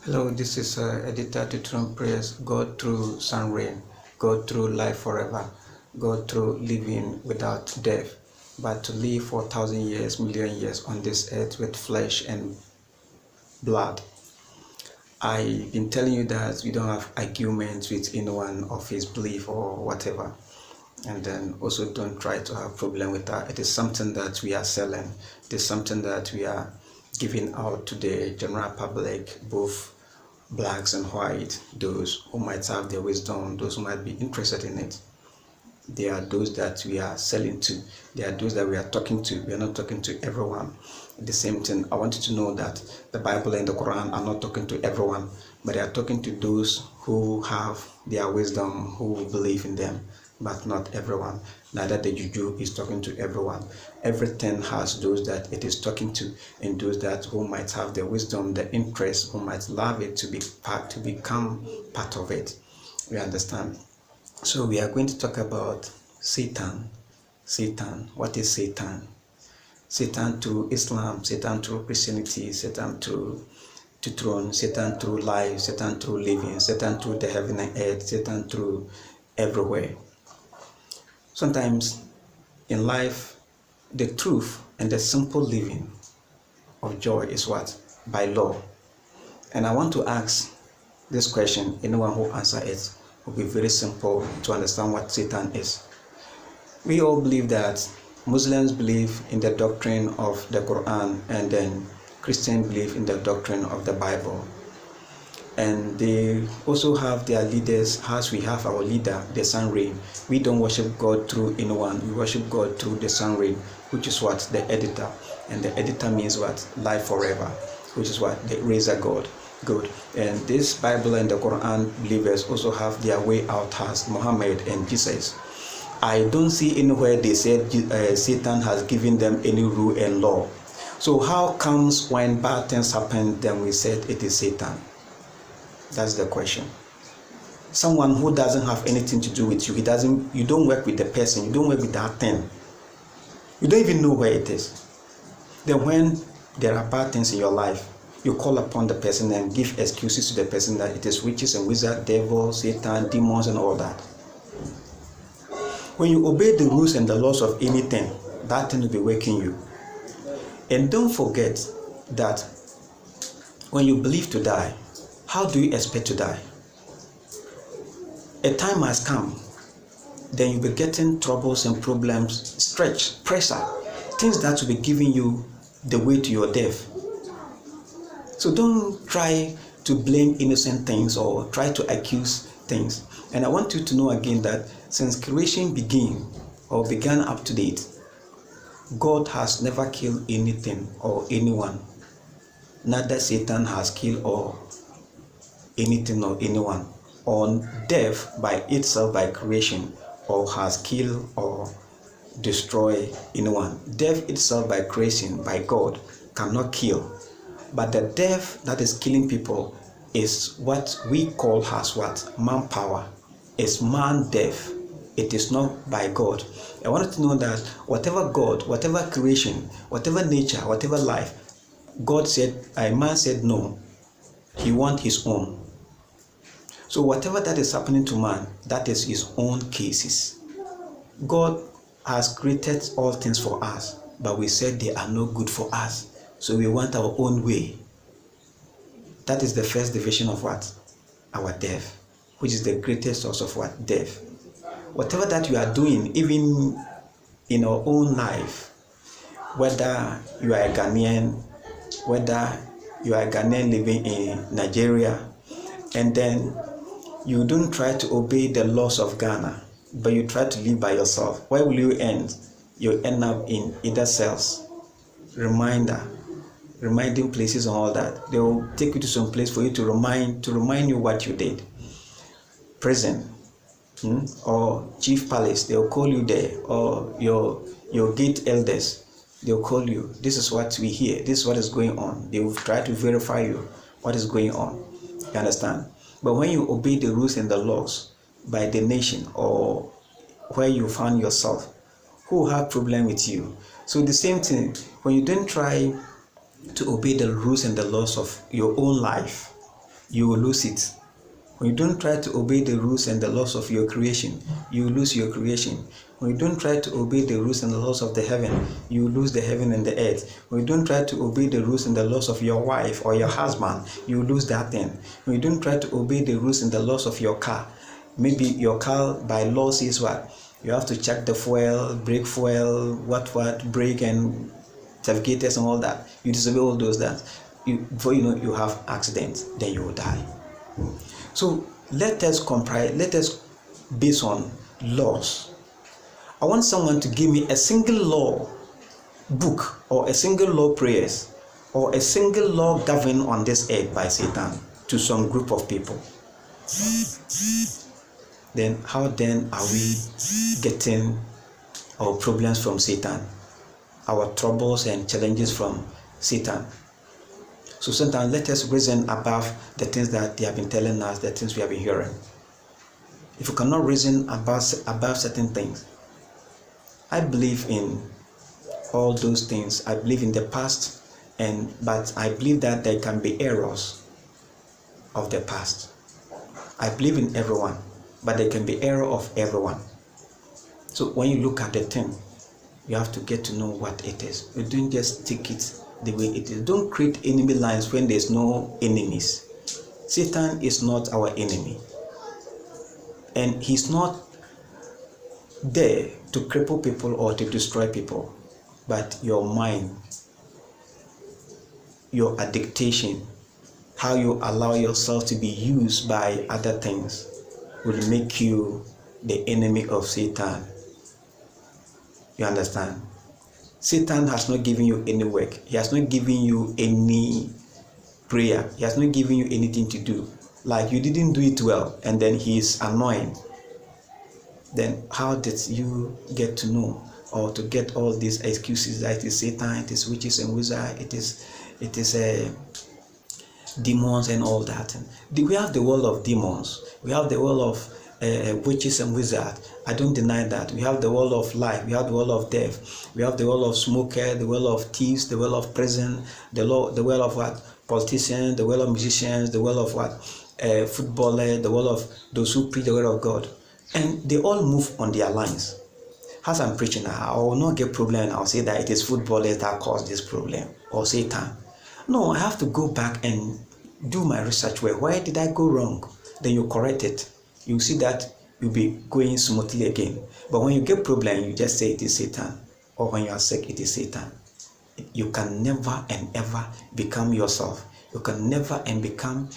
Hello, this is Editor to Throne Prayers. God through sun rain, God through life forever, God through living without death, but to live for 1,000 years, million years on this earth with flesh and blood. I've been telling you that we don't have arguments with anyone of his belief or whatever. And then also don't try to have problem with that. It is something that we are selling. It is something that we are giving out to the general public, both blacks and white, those who might have their wisdom, those who might be interested in it. They are those that we are selling to. They are those that we are talking to. We are not talking to everyone. The same thing, I want you to know that the Bible and the Quran are not talking to everyone, but they are talking to those who have their wisdom, who believe in them, but not everyone. Neither the juju is talking to everyone. Everything has those that it is talking to, and those that who might have the wisdom, the interest, who might love it to become part of it. We understand. So we are going to talk about Satan. Satan. What is Satan? Satan through Islam, Satan through Christianity, Satan through throne, Satan through life, Satan through living, Satan through the heaven and earth, Satan through everywhere. Sometimes in life, the truth and the simple living of joy is what? By law. And I want to ask this question. Anyone who answers it will be very simple to understand what Satan is. We all believe that Muslims believe in the doctrine of the Quran, and then Christians believe in the doctrine of the Bible. And they also have their leaders, as we have our leader, the sun rain. We don't worship God through anyone. We worship God through the sun rain, which is what? The editor. And the editor means what? Life forever, which is what? The razor God. Good. And this Bible and the Quran believers also have their way out as Muhammad and Jesus. I don't see anywhere they said Satan has given them any rule and law. So how comes when bad things happen, then we said it is Satan? That's the question. Someone who doesn't have anything to do with you, you don't work with the person, you don't work with that thing. You don't even know where it is. Then when there are bad things in your life, you call upon the person and give excuses to the person that it is witches and wizards, devils, Satan, demons, and all that. When you obey the rules and the laws of anything, that thing will be waking you. And don't forget that when you believe to die, how do you expect to die? A time has come, then you'll be getting troubles and problems, stretch, pressure, things that will be giving you the way to your death. So don't try to blame innocent things or try to accuse things. And I want you to know again that since creation began up to date, God has never killed anything or anyone. Neither Satan has killed or anything or anyone. Or death by itself, by creation, or has killed or destroyed anyone. Death itself by creation, by God, cannot kill. But the death that is killing people is what we call as what? Manpower. It's man death. It is not by God. I wanted to know that whatever God, whatever creation, whatever nature, whatever life, God said, a man said no. He wants his own. So whatever that is happening to man, that is his own cases. God has created all things for us, but we said they are not good for us. So we want our own way. That is the first division of what? Our death, which is the greatest source of what? Death. Whatever that you are doing, even in our own life, whether you are a Ghanaian, whether you are a Ghanaian living in Nigeria, and then you don't try to obey the laws of Ghana, but you try to live by yourself, where will you end? You'll end up in either cells, reminding places and all that. They will take you to some place for you to remind you what you did. Prison, or chief palace, they'll call you there, or your gate elders, they'll call you. This is what we hear. This is what is going on. They will try to verify you what is going on. You understand? But when you obey the rules and the laws by the nation or where you found yourself, who will have problem with you? So the same thing, when you don't try to obey the rules and the laws of your own life, you will lose it. When you don't try to obey the rules and the laws of your creation, you will lose your creation. When you don't try to obey the rules and the laws of the heaven, you will lose the heaven and the earth. When you don't try to obey the rules and the laws of your wife or your husband, you will lose that thing. When you don't try to obey the rules and the laws of your car, maybe your car by law says what? You have to check the fuel, brake fuel, brake and navigators and all that. You disobey all those that. Before you know, you have accidents, then you will die. So let us base on laws. I want someone to give me a single law book or a single law prayers or a single law governed on this earth by Satan to some group of people. Then how then are we getting our problems from Satan, our troubles and challenges from Satan? So sometimes let us reason above the things that they have been telling us, the things we have been hearing. If you cannot reason above certain things, I believe in all those things. I believe in the past, but I believe that there can be errors of the past. I believe in everyone, but there can be error of everyone. So when you look at the thing, you have to get to know what it is. You don't just take it the way it is. Don't create enemy lines when there's no enemies. Satan is not our enemy, and he's not there to cripple people or to destroy people, but your mind, your addiction, how you allow yourself to be used by other things will make you the enemy of Satan. You understand? Satan has not given you any work. He has not given you any prayer. He has not given you anything to do. Like you didn't do it well and then he is annoying. Then how did you get to know or to get all these excuses that it is Satan, it is witches and wizards, it is demons and all that? We have the world of demons. We have the world of witches and wizards. I don't deny that. We have the world of life. We have the world of death. We have the world of smoker, the world of thieves, the world of prison, the world of what? Politicians, the world of musicians, the world of what? Footballers, the world of those who preach the word of God. And they all move on their lines. As I'm preaching, I will not get problem and I'll say that it is footballers that caused this problem or Satan. No, I have to go back and do my research. Where did I go wrong? Then you correct it. You see that you'll be going smoothly again. But when you get problem, you just say it is Satan. Or when you are sick, it is Satan. You can never and ever become yourself. You can never and become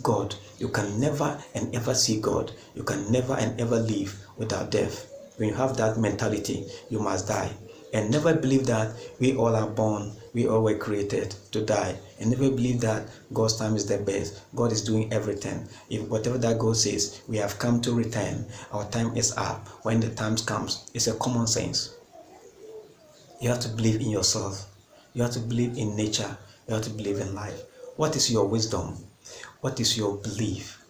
God. You can never and ever see God. You can never and ever live without death. When you have that mentality, you must die. And never believe that we all are born, we all were created to die. And never believe that God's time is the best. God is doing everything. If whatever that God says, we have come to return, our time is up. When the time comes, it's a common sense. You have to believe in yourself. You have to believe in nature. You have to believe in life. What is your wisdom? What is your belief?